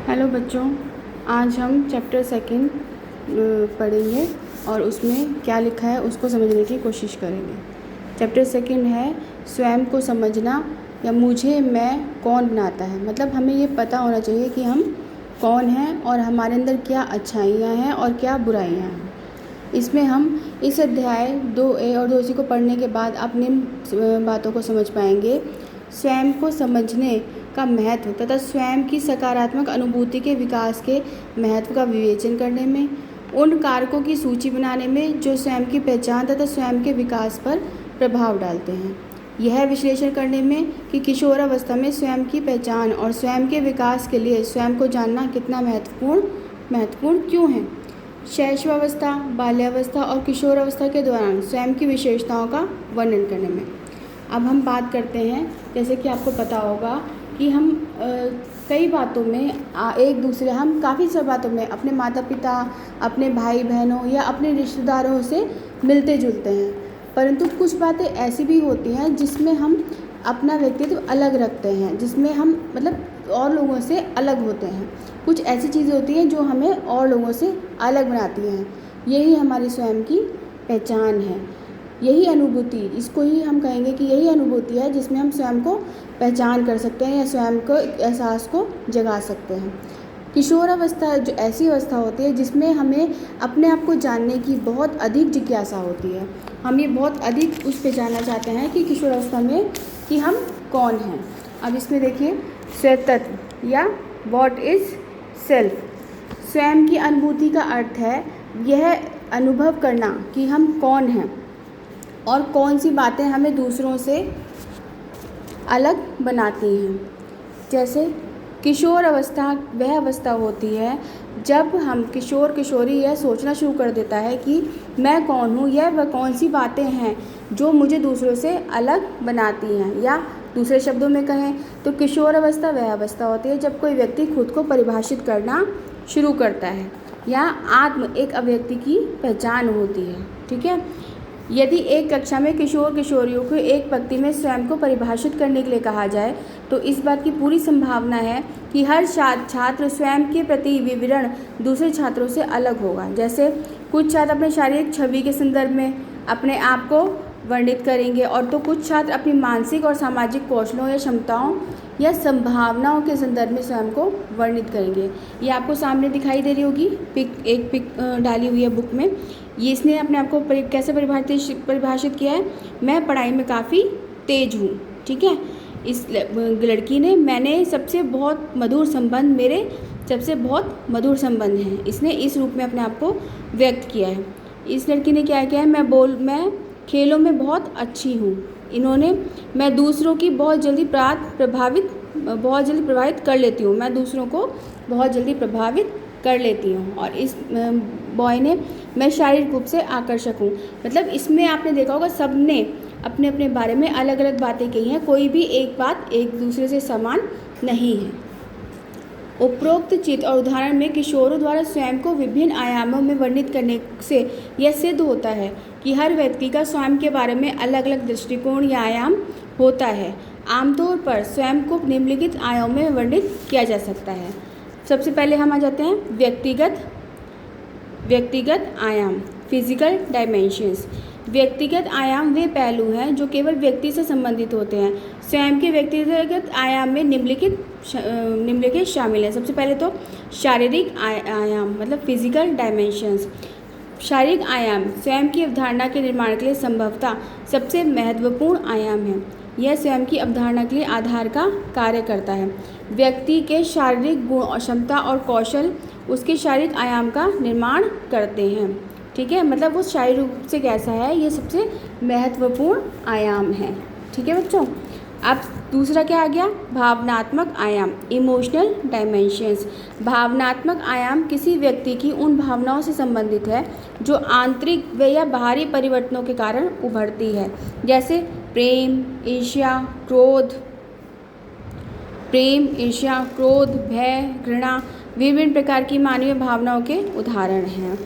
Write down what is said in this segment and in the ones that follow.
Hello बच्चों, आज हम चैप्टर सेकंड पढ़ेंगे और उसमें क्या लिखा है उसको समझने की कोशिश करेंगे। चैप्टर सेकंड है स्वयं को समझना या मुझे मैं कौन बनाता है। मतलब हमें ये पता होना चाहिए कि हम कौन हैं और हमारे अंदर क्या अच्छाइयाँ हैं और क्या बुराइयाँ हैं। इसमें हम इस अध्याय 2A और 2C को पढ़ने के बाद अपनी बातों को समझ पाएंगे। स्वयं को समझने का महत्व तथा स्वयं की सकारात्मक अनुभूति के विकास के महत्व का विवेचन करने में, उन कारकों की सूची बनाने में जो स्वयं की पहचान तथा स्वयं के विकास पर प्रभाव डालते हैं। यह विश्लेषण करने में कि किशोरावस्था में स्वयं की पहचान और स्वयं के विकास के लिए स्वयं को जानना कितना महत्वपूर्ण क्यों है। शैशवावस्था, बाल्यावस्था और किशोरावस्था के दौरान स्वयं की विशेषताओं का वर्णन करने में। अब हम बात करते हैं, जैसे कि आपको पता होगा कि हम कई बातों में हम काफ़ी सब बातों में अपने माता पिता, अपने भाई बहनों या अपने रिश्तेदारों से मिलते जुलते हैं, परंतु कुछ बातें ऐसी भी होती हैं जिसमें हम अपना व्यक्तित्व अलग रखते हैं, जिसमें हम मतलब और लोगों से अलग होते हैं। कुछ ऐसी चीज़ें होती हैं जो हमें और लोगों से अलग बनाती हैं। यही हमारी स्वयं की पहचान है, यही अनुभूति, इसको ही हम कहेंगे कि यही अनुभूति है जिसमें हम स्वयं को पहचान कर सकते हैं या स्वयं को एहसास को जगा सकते हैं। किशोरावस्था जो ऐसी अवस्था होती है जिसमें हमें अपने आप को जानने की बहुत अधिक जिज्ञासा होती है। हम ये बहुत अधिक उस पर जानना चाहते हैं कि किशोरावस्था में कि हम कौन हैं। अब इसमें देखिए, स्वतत्व या व्हाट इज़ सेल्फ। स्वयं की अनुभूति का अर्थ है यह अनुभव करना कि हम कौन हैं और कौन सी बातें हमें दूसरों से अलग बनाती हैं। जैसे किशोर अवस्था वह अवस्था होती है जब हम किशोरी यह सोचना शुरू कर देता है कि मैं कौन हूँ, यह वह कौन सी बातें हैं जो मुझे दूसरों से अलग बनाती हैं। या दूसरे शब्दों में कहें तो किशोर अवस्था वह अवस्था होती है जब कोई व्यक्ति खुद को परिभाषित करना शुरू करता है या आत्म एक अभिव्यक्ति की पहचान होती है। ठीक है, यदि एक कक्षा में किशोर किशोरियों को एक पंक्ति में स्वयं को परिभाषित करने के लिए कहा जाए तो इस बात की पूरी संभावना है कि हर छात्र स्वयं के प्रति विवरण दूसरे छात्रों से अलग होगा। जैसे कुछ छात्र अपने शारीरिक छवि के संदर्भ में अपने आप को वर्णित करेंगे और तो कुछ छात्र अपनी मानसिक और सामाजिक कौशलों या क्षमताओं या संभावनाओं के संदर्भ में स्वयं को वर्णित करेंगे। ये आपको सामने दिखाई दे रही होगी, एक पिक डाली हुई है बुक में। ये इसने अपने आप को कैसे परिभाषित किया है, मैं पढ़ाई में काफ़ी तेज हूँ। ठीक है, इस लड़की ने मेरे सबसे बहुत मधुर संबंध हैं, इसने इस रूप में अपने आप को व्यक्त किया है। इस लड़की ने क्या किया है, मैं खेलों में बहुत अच्छी हूँ। मैं दूसरों की बहुत जल्दी प्रभावित कर लेती हूँ। मैं दूसरों को बहुत जल्दी प्रभावित कर लेती हूँ। और इस बॉय ने मैं शारीरिक रूप से आकर्षक हूँ। मतलब इसमें आपने देखा होगा सबने अपने अपने बारे में अलग अलग बातें कही हैं, कोई भी एक बात एक दूसरे से समान नहीं है। उपरोक्त चित्र और उदाहरण में किशोरों द्वारा स्वयं को विभिन्न आयामों में वर्णित करने से यह सिद्ध होता है कि हर व्यक्ति का स्वयं के बारे में अलग अलग दृष्टिकोण या आयाम होता है। आमतौर पर स्वयं को निम्नलिखित आयामों में वर्णित किया जा सकता है। सबसे पहले हम आ जाते हैं व्यक्तिगत आयाम, फिजिकल डायमेंशंस। व्यक्तिगत आयाम वे पहलू हैं जो केवल व्यक्ति से संबंधित होते हैं। स्वयं के व्यक्तिगत आयाम में निम्नलिखित शामिल हैं। सबसे पहले तो शारीरिक आयाम मतलब फिजिकल डायमेंशंस। शारीरिक आयाम स्वयं की अवधारणा के निर्माण के लिए संभवतः सबसे महत्वपूर्ण आयाम है। यह स्वयं की अवधारणा के लिए आधार का कार्य करता है। व्यक्ति के शारीरिक गुण और क्षमता और कौशल उसके शारीरिक आयाम का निर्माण करते हैं। ठीक है, मतलब वो शारीरिक रूप से कैसा है, ये सबसे महत्वपूर्ण आयाम है। ठीक है बच्चों, अब दूसरा क्या आ गया, भावनात्मक आयाम, इमोशनल डायमेंशंस। भावनात्मक आयाम किसी व्यक्ति की उन भावनाओं से संबंधित है जो आंतरिक व या बाहरी परिवर्तनों के कारण उभरती है। जैसे प्रेम, ईर्ष्या, क्रोध, भय, घृणा विभिन्न प्रकार की मानवीय भावनाओं के उदाहरण हैं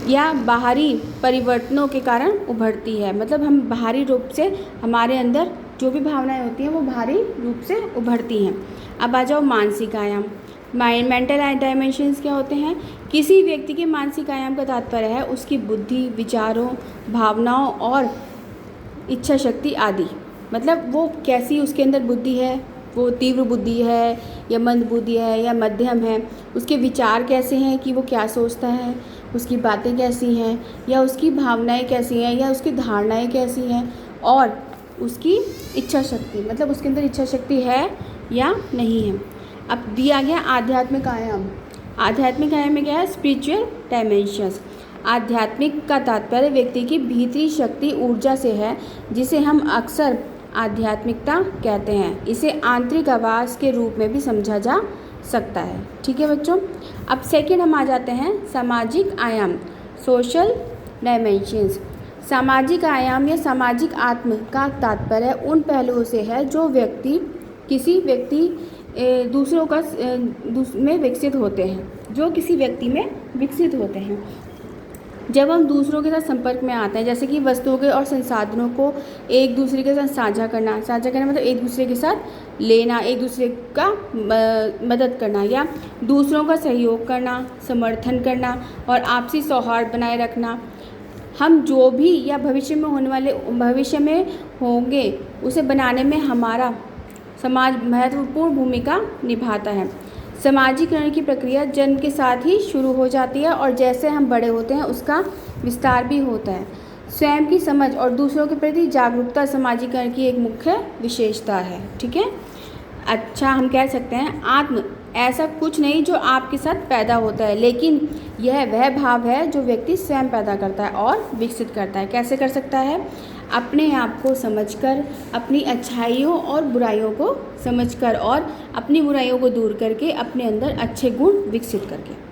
या बाहरी परिवर्तनों के कारण उभरती है। मतलब हम बाहरी रूप से हमारे अंदर जो भी भावनाएं होती हैं वो बाहरी रूप से उभरती हैं। अब आ जाओ मानसिक आयाम। मेंटल डायमेंशंस क्या होते हैं? किसी व्यक्ति के मानसिक आयाम का तात्पर्य है उसकी बुद्धि, विचारों, भावनाओं और इच्छा शक्ति आदि। मतलब वो कैसी उसके अंदर बुद्धि है, वो तीव्र बुद्धि है या मंद बुद्धि है या मध्यम है, उसके विचार कैसे हैं कि वो क्या सोचता है, उसकी बातें कैसी हैं, या उसकी भावनाएं कैसी हैं, या उसकी धारणाएं कैसी हैं, और उसकी इच्छा शक्ति, मतलब उसके अंदर इच्छा शक्ति है या नहीं है। अब दिया गया आध्यात्मिक आयाम। आध्यात्मिक आयाम में क्या है? Spiritual dimensions. आध्यात्मिक का तात्पर्य व्यक्ति की भीतरी शक्ति, ऊर्जा से है, जिसे हम अक्सर आध्यात्मिकता कहते हैं। इसे आंतरिक आवाज़ के रूप में भी समझा जा सकता है। ठीक है बच्चों। अब सेकंड हम आ जाते हैं सामाजिक आयाम, सोशल डायमेंशंस। सामाजिक आयाम या सामाजिक आत्म का तात्पर्य उन पहलुओं से है जो किसी व्यक्ति दूसरों का में विकसित होते हैं, जो किसी व्यक्ति में विकसित होते हैं जब हम दूसरों के साथ संपर्क में आते हैं, जैसे कि वस्तुओं के और संसाधनों को एक दूसरे के साथ साझा करना मतलब एक दूसरे के साथ लेना, एक दूसरे का मदद करना, या दूसरों का सहयोग करना, समर्थन करना और आपसी सौहार्द बनाए रखना। हम जो भी या भविष्य में होंगे उसे बनाने में हमारा समाज महत्वपूर्ण भूमिका निभाता है। समाजीकरण की प्रक्रिया जन्म के साथ ही शुरू हो जाती है और जैसे हम बड़े होते हैं उसका विस्तार भी होता है। स्वयं की समझ और दूसरों के प्रति जागरूकता समाजीकरण की एक मुख्य विशेषता है। ठीक है। अच्छा, हम कह सकते हैं आत्म ऐसा कुछ नहीं जो आपके साथ पैदा होता है, लेकिन यह वह भाव है जो व्यक्ति स्वयं पैदा करता है और विकसित करता है। कैसे कर सकता है? अपने आप को समझकर, अपनी अच्छाइयों और बुराइयों को समझकर और अपनी बुराइयों को दूर करके अपने अंदर अच्छे गुण विकसित करके।